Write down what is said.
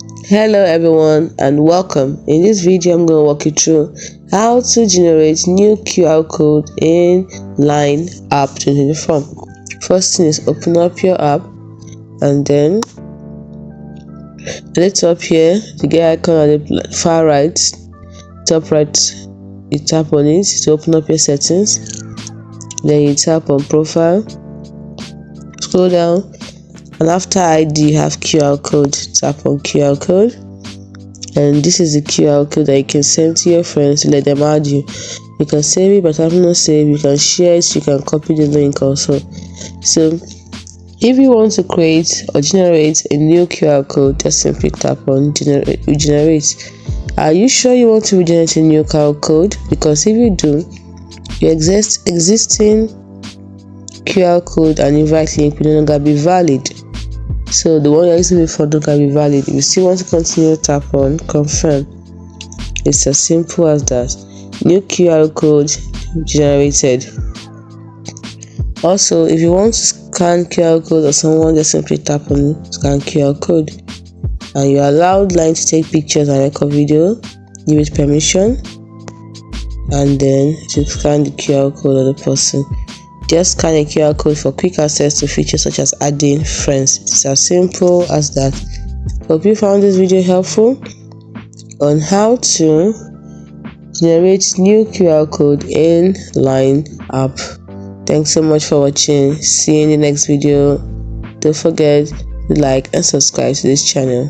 Hello everyone and welcome. In this video I'm going to walk you through how to generate new QR code in Line app 2024. First thing is open up your app and then at the top here the get icon at the far right, top right, you tap on it to open up your settings. Then you tap on profile, scroll down, and after ID you have QR code. Tap on QR code, and this is the QR code that you can send to your friends to let them add you. You can save it by tapping on save, you can share it, you can copy the link also. So if you want to create or generate a new QR code, just simply tap on generate. Are you sure you want to generate a new QR code? Because if you do, your existing QR code and invite link will no longer be valid. So the one you're using before no longer be valid. If you still want to continue, tap on confirm. It's as simple as that. New QR code generated. Also, if you want to scan QR code or someone, just simply tap on scan QR code, and you're allowed Line to take pictures and record video. Give it permission, and then to scan the QR code of the person. Just scan a QR code for quick access to features such as adding friends. It's as simple as that. Hope you found this video helpful on how to generate new QR code in Line app. Thanks so much for watching. See you in the next video. Don't forget to like and subscribe to this channel.